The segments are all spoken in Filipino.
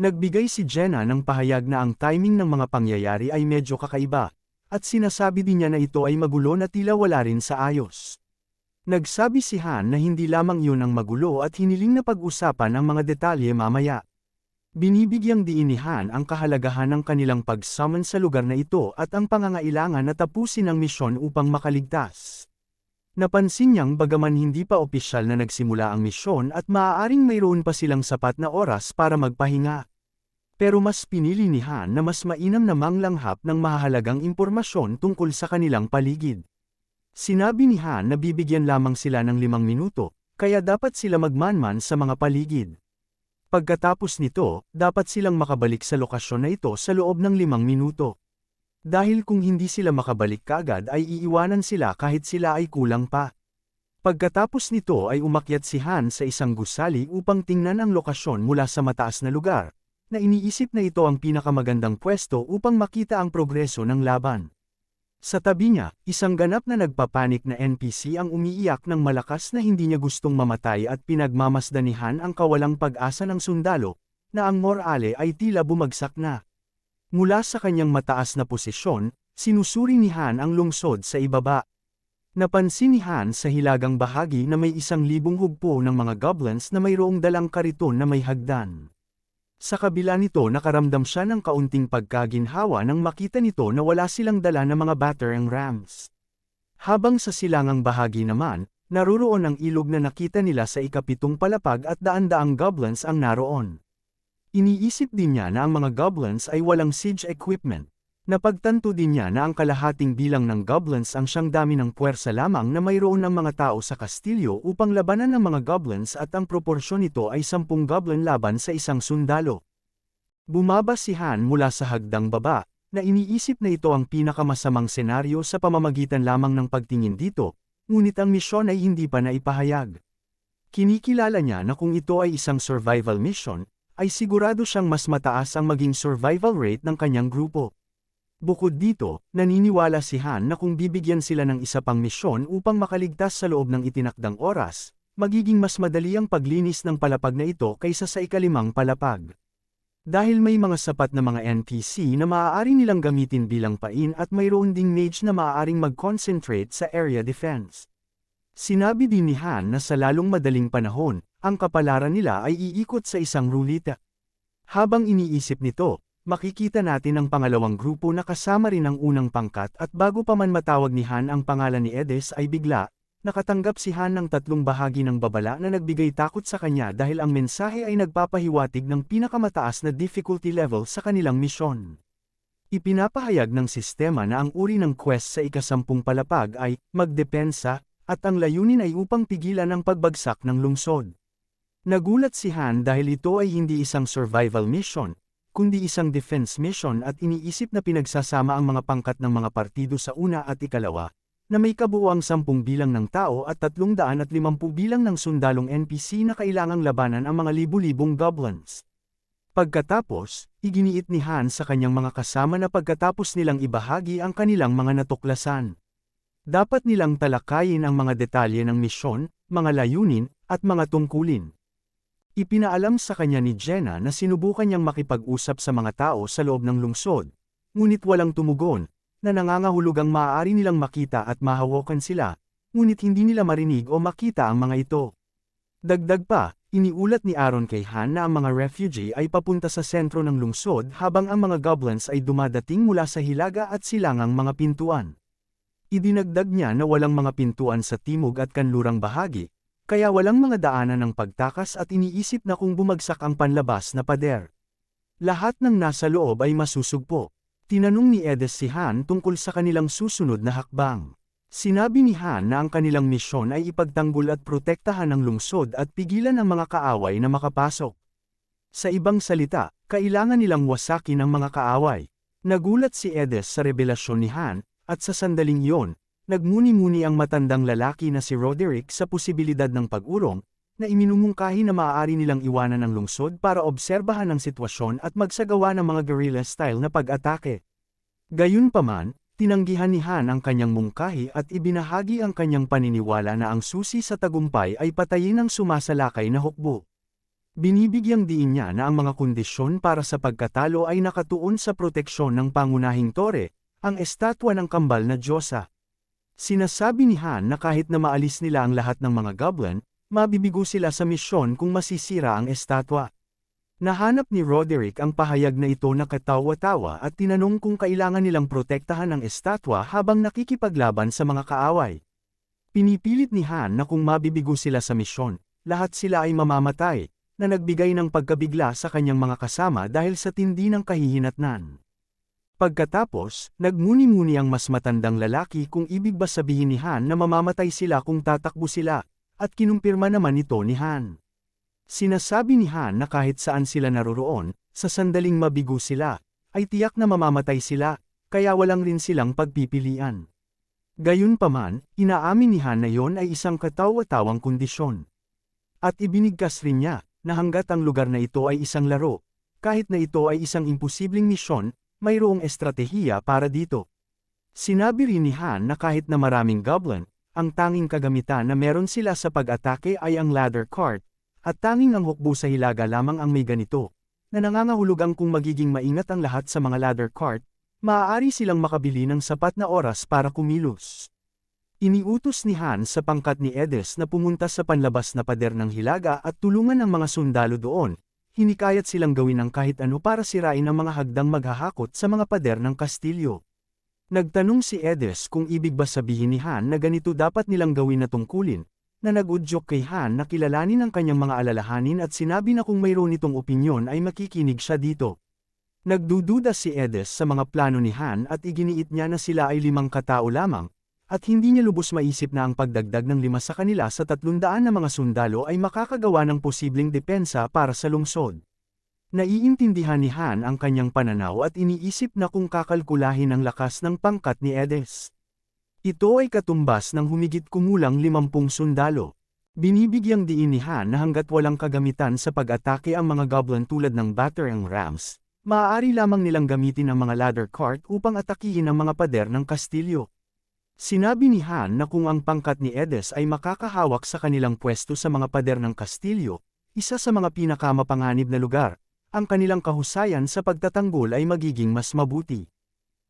Nagbigay si Jenna ng pahayag na ang timing ng mga pangyayari ay medyo kakaiba, at sinasabi din niya na ito ay magulo na tila wala rin sa ayos. Nagsabi si Han na hindi lamang iyon ang magulo at hiniling na pag-usapan ang mga detalye mamaya. Binibigyang diin ni Han ang kahalagahan ng kanilang pag-summon sa lugar na ito at ang pangangailangan na tapusin ang misyon upang makaligtas. Napansin niyang bagaman hindi pa opisyal na nagsimula ang misyon at maaaring mayroon pa silang sapat na oras para magpahinga. Pero mas pinili ni Han na mas mainam na manglanghap ng mahahalagang impormasyon tungkol sa kanilang paligid. Sinabi ni Han na bibigyan lamang sila ng 5 minuto, kaya dapat sila magmanman sa mga paligid. Pagkatapos nito, dapat silang makabalik sa lokasyon na ito sa loob ng 5 minuto. Dahil kung hindi sila makabalik kaagad ay iiwanan sila kahit sila ay kulang pa. Pagkatapos nito ay umakyat si Han sa isang gusali upang tingnan ang lokasyon mula sa mataas na lugar, na iniisip na ito ang pinakamagandang pwesto upang makita ang progreso ng laban. Sa tabi niya, isang ganap na nagpapanik na NPC ang umiiyak ng malakas na hindi niya gustong mamatay at pinagmamasdan ni Han ang kawalang pag-asa ng sundalo, na ang morale ay tila bumagsak na. Mula sa kanyang mataas na posisyon, sinusuri ni Han ang lungsod sa ibaba. Napansin ni Han sa hilagang bahagi na may 1,000 hugpo ng mga goblins na mayroong dalang kariton na may hagdan. Sa kabila nito nakaramdam siya ng kaunting pagkaginhawa nang makita nito na wala silang dala na mga battering rams. Habang sa silangang bahagi naman, naruroon ang ilog na nakita nila sa ika-7 palapag at daan-daang goblins ang naroon. Iniisip din niya na ang mga goblins ay walang siege equipment. Napagtanto din niya na ang kalahating bilang ng goblins ang siyang dami ng puwersa lamang na mayroon ng mga tao sa kastilyo upang labanan ng mga goblins at ang proporsyon nito ay 10 goblin laban sa isang sundalo. Bumaba si Han mula sa hagdang baba, na iniisip na ito ang pinakamasamang senaryo sa pamamagitan lamang ng pagtingin dito, ngunit ang misyon ay hindi pa naipahayag. Kinikilala niya na kung ito ay isang survival mission, ay sigurado siyang mas mataas ang maging survival rate ng kanyang grupo. Bukod dito, naniniwala si Han na kung bibigyan sila ng isa pang misyon upang makaligtas sa loob ng itinakdang oras, magiging mas madali ang paglinis ng palapag na ito kaysa sa ika-5 palapag. Dahil may mga sapat na mga NPC na maaari nilang gamitin bilang pain at mayroon ding mage na maaaring mag-concentrate sa area defense. Sinabi din ni Han na sa lalong madaling panahon, ang kapalaran nila ay iikot sa isang rulita. Habang iniisip nito, makikita natin ang pangalawang grupo na kasama rin ang unang pangkat at bago pa man matawag ni Han ang pangalan ni Edes ay bigla, nakatanggap si Han ng 3 bahagi ng babala na nagbigay takot sa kanya dahil ang mensahe ay nagpapahiwatig ng pinakamataas na difficulty level sa kanilang misyon. Ipinapahayag ng sistema na ang uri ng quest sa ika-10 palapag ay magdepensa, at ang layunin ay upang pigilan ang pagbagsak ng lungsod. Nagulat si Han dahil ito ay hindi isang survival mission, kundi isang defense mission at iniisip na pinagsasama ang mga pangkat ng mga partido sa una at ikalawa, na may kabuuang 10 bilang ng tao at 350 bilang ng sundalong NPC na kailangang labanan ang mga libu-libong goblins. Pagkatapos, iginiit ni Han sa kanyang mga kasama na pagkatapos nilang ibahagi ang kanilang mga natuklasan. Dapat nilang talakayin ang mga detalye ng misyon, mga layunin, at mga tungkulin. Ipinaalam sa kanya ni Jenna na sinubukan niyang makipag-usap sa mga tao sa loob ng lungsod, ngunit walang tumugon, na nangangahulugang maaari nilang makita at mahawakan sila, ngunit hindi nila marinig o makita ang mga ito. Dagdag pa, iniulat ni Aaron kay Han na ang mga refugee ay papunta sa sentro ng lungsod habang ang mga goblins ay dumadating mula sa hilaga at silangang mga pintuan. Idinagdag niya na walang mga pintuan sa timog at kanlurang bahagi, kaya walang mga daanan ng pagtakas at iniisip na kung bumagsak ang panlabas na pader, lahat ng nasa loob ay masusugpo. Tinanong ni Edes si Han tungkol sa kanilang susunod na hakbang. Sinabi ni Han na ang kanilang misyon ay ipagtanggol at protektahan ang lungsod at pigilan ang mga kaaway na makapasok. Sa ibang salita, kailangan nilang wasakin ang mga kaaway. Nagulat si Edes sa revelasyon ni Han, at sa sandaling iyon, nagmuni-muni ang matandang lalaki na si Roderick sa posibilidad ng pag-urong, na iminumungkahi na maaari nilang iwanan ang lungsod para obserbahan ang sitwasyon at magsagawa ng mga guerrilla-style na pag-atake. Gayunpaman, tinanggihan ni Han ang kanyang mungkahi at ibinahagi ang kanyang paniniwala na ang susi sa tagumpay ay patayin ang sumasalakay na hukbo. Binibigyang diin niya na ang mga kondisyon para sa pagkatalo ay nakatuon sa proteksyon ng pangunahing tore, ang estatwa ng kambal na Diyosa. Sinasabi ni Han na kahit na maalis nila ang lahat ng mga goblin, mabibigo sila sa misyon kung masisira ang estatwa. Nahanap ni Roderick ang pahayag na ito na katawa-tawa at tinanong kung kailangan nilang protektahan ang estatwa habang nakikipaglaban sa mga kaaway. Pinipilit ni Han na kung mabibigo sila sa misyon, lahat sila ay mamamatay, na nagbigay ng pagkabigla sa kanyang mga kasama dahil sa tindi ng kahihinatnan. Pagkatapos, nagmuni-muni ang mas matandang lalaki kung ibig ba sabihin ni Han na mamamatay sila kung tatakbo sila, at kinumpirma naman ito ni Han. Sinasabi ni Han na kahit saan sila naroroon, sa sandaling mabigo sila, ay tiyak na mamamatay sila, kaya walang rin silang pagpipilian. Gayunpaman, inaamin ni Han na yon ay isang katawa-tawang kondisyon. At ibinigkas rin niya, na hanggat ang lugar na ito ay isang laro, kahit na ito ay isang imposibleng misyon, mayroong estratehiya para dito. Sinabi rin ni Han na kahit na maraming goblin, ang tanging kagamitan na meron sila sa pag-atake ay ang ladder cart, at tanging ang hukbo sa hilaga lamang ang may ganito, na nangangahulugang kung magiging maingat ang lahat sa mga ladder cart, maaari silang makabili ng sapat na oras para kumilos. Iniutos ni Han sa pangkat ni Edes na pumunta sa panlabas na pader ng hilaga at tulungan ang mga sundalo doon, hinikayat silang gawin ang kahit ano para sirain ang mga hagdang maghahakot sa mga pader ng kastilyo. Nagtanong si Edes kung ibig ba sabihin ni Han na ganito dapat nilang gawin na tungkulin, na nag-udyok kay Han na kilalanin ang kanyang mga alalahanin at sinabi na kung mayroon itong opinyon ay makikinig siya dito. Nagdududa si Edes sa mga plano ni Han at iginiit niya na sila ay 5 katao lamang, at hindi niya lubos maisip na ang pagdagdag ng 5 sa kanila sa 300 na mga sundalo ay makakagawa ng posibleng depensa para sa lungsod. Naiintindihan ni Han ang kanyang pananaw at iniisip na kung kakalkulahin ang lakas ng pangkat ni Edes. Ito ay katumbas ng humigit kumulang 50 sundalo. Binibigyang diin ni Han na hanggat walang kagamitan sa pag-atake ang mga goblin tulad ng battering rams, maaari lamang nilang gamitin ang mga ladder cart upang atakihin ang mga pader ng kastilyo. Sinabi ni Han na kung ang pangkat ni Edes ay makakahawak sa kanilang pwesto sa mga pader ng kastilyo, isa sa mga pinakamapanganib na lugar, ang kanilang kahusayan sa pagtatanggol ay magiging mas mabuti.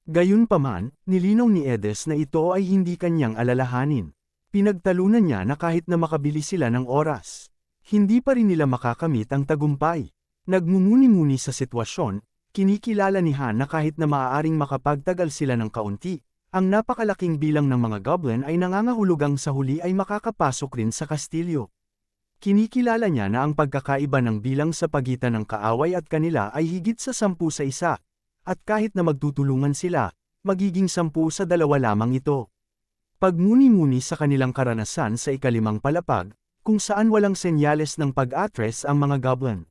Gayunpaman, nilinaw ni Edes na ito ay hindi kanyang alalahanin. Pinagtalunan niya na kahit na makabili sila ng oras, hindi pa rin nila makakamit ang tagumpay. Nagmumuni-muni sa sitwasyon, kinikilala ni Han na kahit na maaaring makapagtagal sila ng kaunti, ang napakalaking bilang ng mga goblin ay nangangahulugang sa huli ay makakapasok rin sa kastilyo. Kinikilala niya na ang pagkakaiba ng bilang sa pagitan ng kaaway at kanila ay higit sa 10 sa isa, at kahit na magtutulungan sila, magiging 10 sa 2 lamang ito. Pagmuni-muni sa kanilang karanasan sa ika-5 palapag, kung saan walang senyales ng pag-atres ang mga goblin.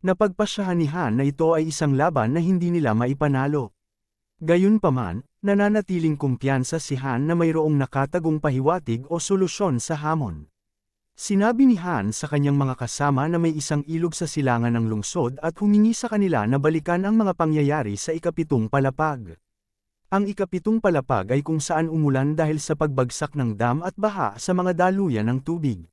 Napagpasyahan ni Han na ito ay isang laban na hindi nila maipanalo. Gayunpaman, nananatiling kumpiyansa si Han na mayroong nakatagong pahiwatig o solusyon sa hamon. Sinabi ni Han sa kanyang mga kasama na may isang ilog sa silangan ng lungsod at humingi sa kanila na balikan ang mga pangyayari sa ika-7 palapag. Ang ika-7 palapag ay kung saan umulan dahil sa pagbagsak ng dam at baha sa mga daluyan ng tubig.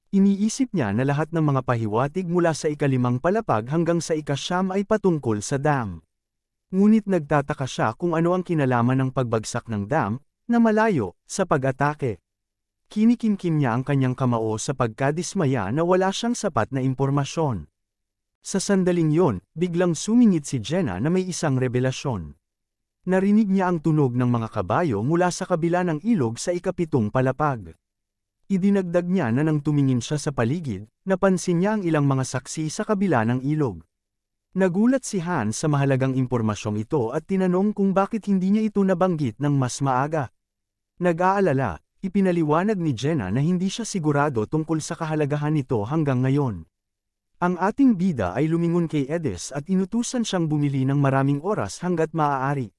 Iniisip niya na lahat ng mga pahiwatig mula sa ika-5 palapag hanggang sa ika-9 ay patungkol sa dam. Ngunit nagtataka siya kung ano ang kinalaman ng pagbagsak ng dam, na malayo, sa pag-atake. Kinikimkim niya ang kanyang kamao sa pagkadismaya na wala siyang sapat na impormasyon. Sa sandaling yon, biglang sumingit si Jenna na may isang revelasyon. Narinig niya ang tunog ng mga kabayo mula sa kabila ng ilog sa ika-7 palapag. Idinagdag niya na nang tumingin siya sa paligid, napansin niya ang ilang mga saksi sa kabila ng ilog. Nagulat si Han sa mahalagang impormasyong ito at tinanong kung bakit hindi niya ito nabanggit ng mas maaga. Nag-aalala, ipinaliwanag ni Jenna na hindi siya sigurado tungkol sa kahalagahan nito hanggang ngayon. Ang ating bida ay lumingon kay Edes at inutusan siyang bumili ng maraming oras hanggat maaari.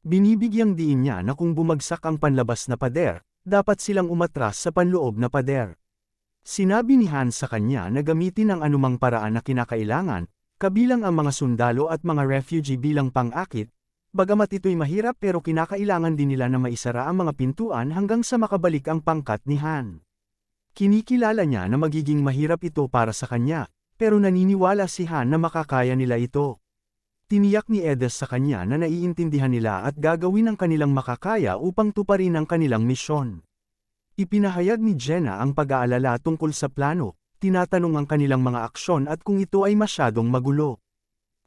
Binibigyang diin niya na kung bumagsak ang panlabas na pader, dapat silang umatras sa panloob na pader. Sinabi ni Han sa kanya na gamitin ang anumang paraan na kinakailangan, kabilang ang mga sundalo at mga refugee bilang pang-akit, bagamat ito'y mahirap pero kinakailangan din nila na maisara ang mga pintuan hanggang sa makabalik ang pangkat ni Han. Kinikilala niya na magiging mahirap ito para sa kanya, pero naniniwala si Han na makakaya nila ito. Tiniyak ni Edes sa kanya na naiintindihan nila at gagawin ang kanilang makakaya upang tuparin ang kanilang misyon. Ipinahayag ni Jenna ang pag-aalala tungkol sa plano, tinatanong ang kanilang mga aksyon at kung ito ay masyadong magulo.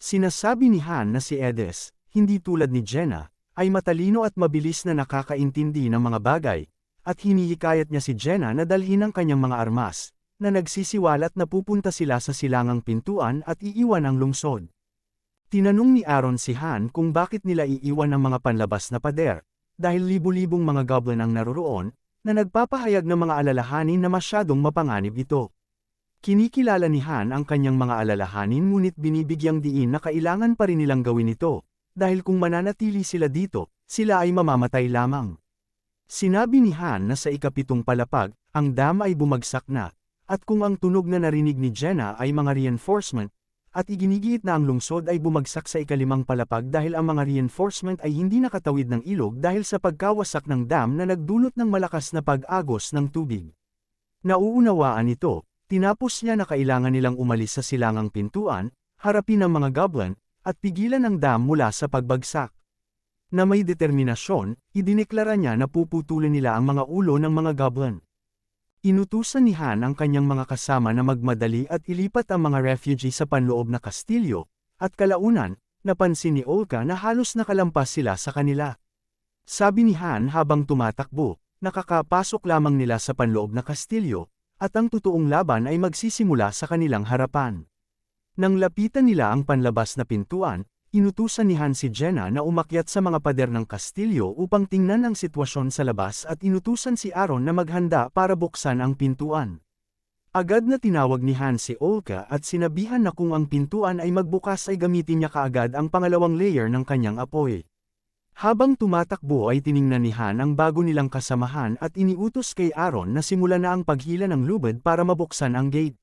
Sinasabi ni Han na si Edes, hindi tulad ni Jenna, ay matalino at mabilis na nakakaintindi ng mga bagay, at hinihikayat niya si Jenna na dalhin ang kanyang mga armas, na nagsisiwalat na pupunta sila sa silangang pintuan at iiwan ang lungsod. Tinanong ni Aaron si Han kung bakit nila iiwan ang mga panlabas na pader, dahil libu-libong mga goblin ang naroroon, na nagpapahayag ng mga alalahanin na masyadong mapanganib ito. Kinikilala ni Han ang kanyang mga alalahanin ngunit binibigyang diin na kailangan pa rin nilang gawin ito, dahil kung mananatili sila dito, sila ay mamamatay lamang. Sinabi ni Han na sa ikapitong palapag, ang dam ay bumagsak na, at kung ang tunog na narinig ni Jenna ay mga reinforcement, at iginigiit na ang lungsod ay bumagsak sa ikalimang palapag dahil ang mga reinforcement ay hindi nakatawid ng ilog dahil sa pagkawasak ng dam na nagdulot ng malakas na pag-agos ng tubig. Nauunawaan ito, tinapos niya na kailangan nilang umalis sa silangang pintuan, harapin ang mga goblin, at pigilan ang dam mula sa pagbagsak. Na may determinasyon, idineklara niya na puputulin nila ang mga ulo ng mga goblin. Inutusan ni Han ang kanyang mga kasama na magmadali at ilipat ang mga refugee sa panloob na kastilyo, at kalaunan, napansin ni Olga na halos nakalampas sila sa kanila. Sabi ni Han habang tumatakbo, nakakapasok lamang nila sa panloob na kastilyo, at ang totoong laban ay magsisimula sa kanilang harapan. Nang lapitan nila ang panlabas na pintuan, inutusan ni Han si Jenna na umakyat sa mga pader ng kastilyo upang tingnan ang sitwasyon sa labas at inutusan si Aaron na maghanda para buksan ang pintuan. Agad na tinawag ni Han si Olga at sinabihan na kung ang pintuan ay magbukas ay gamitin niya kaagad ang pangalawang layer ng kanyang apoy. Habang tumatakbo ay tiningnan ni Han ang bago nilang kasamahan at iniutos kay Aaron na simulan na ang paghila ng lubid para mabuksan ang gate.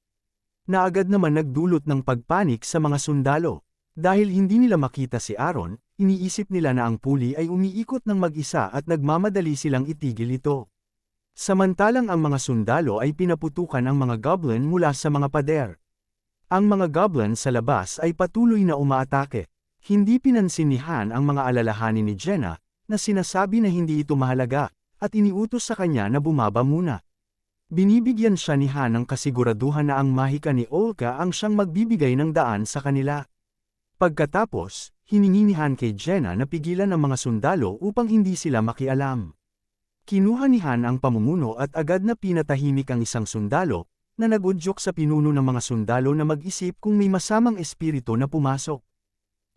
Na agad naman nagdulot ng pagpanik sa mga sundalo. Dahil hindi nila makita si Aaron, iniisip nila na ang puli ay umiikot ng mag-isa at nagmamadali silang itigil ito. Samantalang ang mga sundalo ay pinaputukan ang mga goblin mula sa mga pader. Ang mga goblin sa labas ay patuloy na umaatake. Hindi pinansin ni Han ang mga alalahanin ni Jenna, na sinasabi na hindi ito mahalaga, at iniutos sa kanya na bumaba muna. Binibigyan siya ni Han ng kasiguraduhan na ang mahika ni Olga ang siyang magbibigay ng daan sa kanila. Pagkatapos, hiningi ni Han kay Jenna na pigilan ang mga sundalo upang hindi sila makialam. Kinuha ni Han ang pamumuno at agad na pinatahimik ang isang sundalo, na nagudyok sa pinuno ng mga sundalo na mag-isip kung may masamang espiritu na pumasok.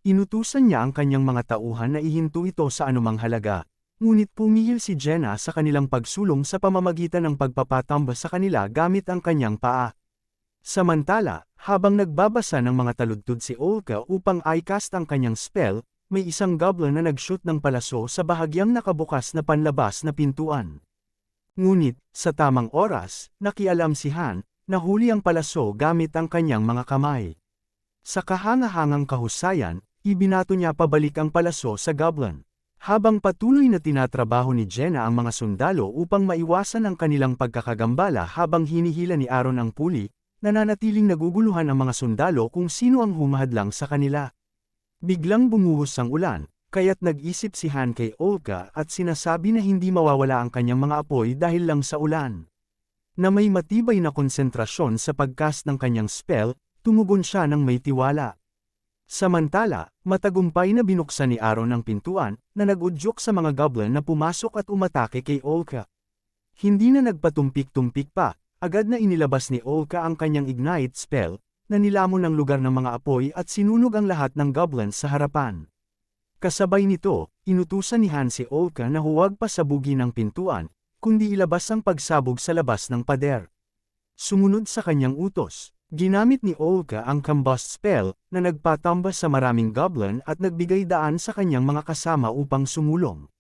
Inutusan niya ang kanyang mga tauhan na ihinto ito sa anumang halaga, ngunit pumihil si Jenna sa kanilang pagsulong sa pamamagitan ng pagpapatamba sa kanila gamit ang kanyang paa. Samantala, habang nagbabasa ng mga taludtod si Olga upang i-cast ang kanyang spell, may isang goblin na nag-shoot ng palaso sa bahagyang nakabukas na panlabas na pintuan. Ngunit, sa tamang oras, nakialam si Han, nahuli ang palaso gamit ang kanyang mga kamay. Sa kahangahangang kahusayan, ibinato niya pabalik ang palaso sa goblin. Habang patuloy na tinatrabaho ni Jenna ang mga sundalo upang maiwasan ang kanilang pagkakagambala habang hinihila ni Aaron ang puli, nananatiling naguguluhan ang mga sundalo kung sino ang humahadlang sa kanila. Biglang bumuhos ang ulan, kaya't nag-isip si Han kay Olga at sinasabi na hindi mawawala ang kanyang mga apoy dahil lang sa ulan. Na may matibay na konsentrasyon sa pagcast ng kanyang spell, tumugon siya ng may tiwala. Samantala, matagumpay na binuksan ni Aaron ang pintuan, na nagudyok sa mga goblin na pumasok at umatake kay Olga. Hindi na nagpatumpik-tumpik pa. Agad na inilabas ni Olga ang kanyang ignite spell, na nilamon ang lugar ng mga apoy at sinunog ang lahat ng goblins sa harapan. Kasabay nito, inutusan ni Han si Olga na huwag pasabugin ang pintuan, kundi ilabas ang pagsabog sa labas ng pader. Sumunod sa kanyang utos, ginamit ni Olga ang combust spell, na nagpatambas sa maraming goblin at nagbigay daan sa kanyang mga kasama upang sumulong.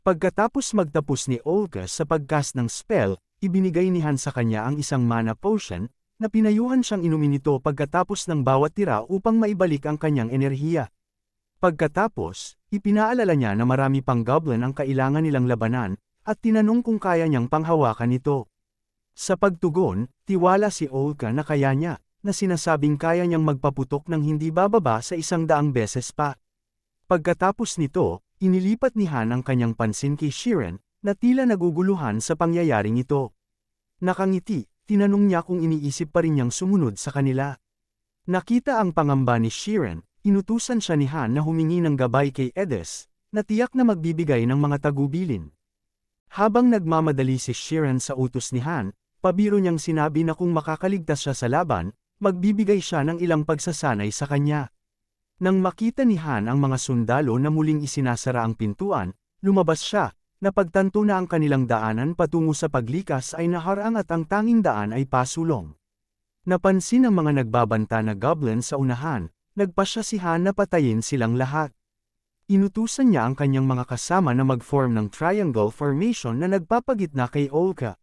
Pagkatapos magtapos ni Olga sa pagcast ng spell, ibinigay ni Han sa kanya ang isang mana potion, na pinayuhan siyang inumin ito pagkatapos ng bawat tira upang maibalik ang kanyang enerhiya. Pagkatapos, ipinaalala niya na marami pang goblin ang kailangan nilang labanan, at tinanong kung kaya niyang panghawakan ito. Sa pagtugon, tiwala si Olga na kaya niya, na sinasabing kaya niyang magpaputok ng hindi bababa sa 100 beses pa. Pagkatapos nito, inilipat ni Han ang kanyang pansin kay Shiren, na tila naguguluhan sa pangyayaring ito. Nakangiti, tinanong niya kung iniisip pa rin niyang sumunod sa kanila. Nakita ang pangamba ni Shiren, inutusan siya ni Han na humingi ng gabay kay Edes, na tiyak na magbibigay ng mga tagubilin. Habang nagmamadali si Shiren sa utos ni Han, pabiro niyang sinabi na kung makakaligtas siya sa laban, magbibigay siya ng ilang pagsasanay sa kanya. Nang makita ni Han ang mga sundalo na muling isinasara ang pintuan, lumabas siya, napagtanto na ang kanilang daanan patungo sa paglikas ay naharang at ang tanging daan ay pasulong. Napansin ng mga nagbabanta na goblin sa unahan, nagpasya si Han na patayin silang lahat. Inutusan niya ang kanyang mga kasama na mag-form ng triangle formation na nagpapagitna kay Olga.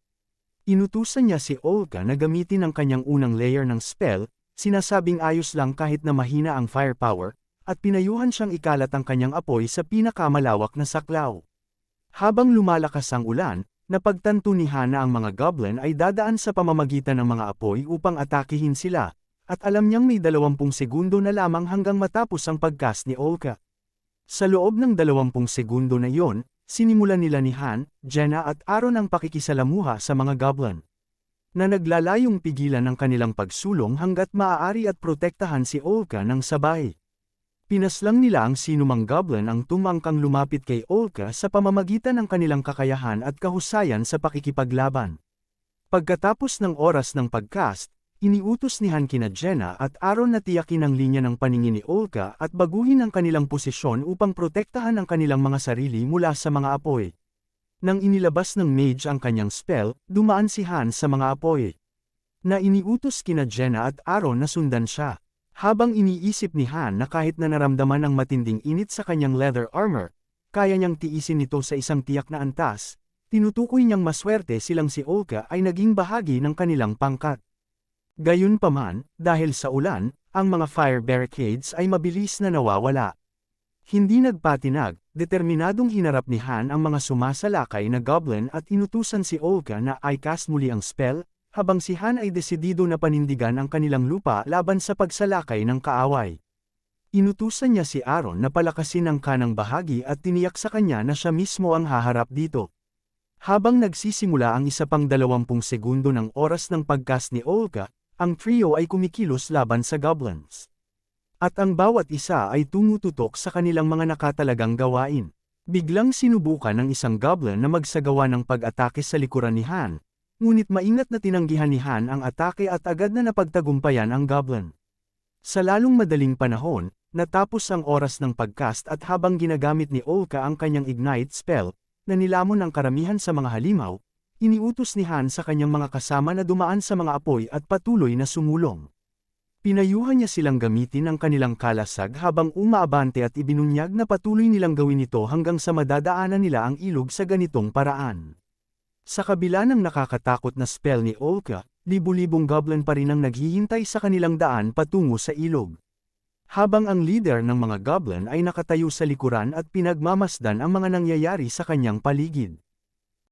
Inutusan niya si Olga na gamitin ang kanyang unang layer ng spell, sinasabing ayos lang kahit na mahina ang firepower, at pinayuhan siyang ikalat ang kanyang apoy sa pinakamalawak na saklaw. Habang lumalakas ang ulan, napagtanto ni Han na ang mga goblin ay dadaan sa pamamagitan ng mga apoy upang atakihin sila, at alam niyang may 20 segundo na lamang hanggang matapos ang pagcast ni Olga. Sa loob ng 20 segundo na iyon, sinimulan nila ni Han, Jenna at Aaron ang pakikisalamuha sa mga goblin, na naglalayong pigilan ang kanilang pagsulong hanggat maaari at protektahan si Olga ng sabay. Pinaslang nila ang sinumang goblin ang tumangkang lumapit kay Olga sa pamamagitan ng kanilang kakayahan at kahusayan sa pakikipaglaban. Pagkatapos ng oras ng pagcast, iniutos ni Han kina Jenna at Aaron na tiyakin ang linya ng paningin ni Olga at baguhin ang kanilang posisyon upang protektahan ang kanilang mga sarili mula sa mga apoy. Nang inilabas ng mage ang kanyang spell, dumaan si Han sa mga apoy, na iniutos kina Jenna at Aaron na sundan siya. Habang iniisip ni Han na kahit na naramdaman ang matinding init sa kanyang leather armor, kaya niyang tiisin ito sa isang tiyak na antas, tinutukoy niyang maswerte silang si Olga ay naging bahagi ng kanilang pangkat. Gayunpaman, dahil sa ulan, ang mga fire barricades ay mabilis na nawawala. Hindi nagpatinag, determinadong hinarap ni Han ang mga sumasalakay na goblin at inutusan si Olga na i-cast muli ang spell, habang si Han ay desidido na panindigan ang kanilang lupa laban sa pagsalakay ng kaaway. Inutusan niya si Aaron na palakasin ang kanang bahagi at tiniyak sa kanya na siya mismo ang haharap dito. Habang nagsisimula ang isa pang 20 segundo ng oras ng pagcast ni Olga, ang trio ay kumikilos laban sa goblins. At ang bawat isa ay tumututok sa kanilang mga nakatalagang gawain. Biglang sinubukan ng isang goblin na magsagawa ng pag-atake sa likuran ni Han, ngunit maingat na tinanggihan ni Han ang atake at agad na napagtagumpayan ang goblin. Sa lalong madaling panahon, natapos ang oras ng pagcast at habang ginagamit ni Olga ang kanyang ignite spell, na nilamon ang karamihan sa mga halimaw, iniutos ni Han sa kanyang mga kasama na dumaan sa mga apoy at patuloy na sumulong. Pinayuhan niya silang gamitin ang kanilang kalasag habang umaabante at ibinunyag na patuloy nilang gawin ito hanggang sa madadaanan nila ang ilog sa ganitong paraan. Sa kabila ng nakakatakot na spell ni Olga, libu-libong goblin pa rin ang naghihintay sa kanilang daan patungo sa ilog. Habang ang leader ng mga goblin ay nakatayo sa likuran at pinagmamasdan ang mga nangyayari sa kanyang paligid.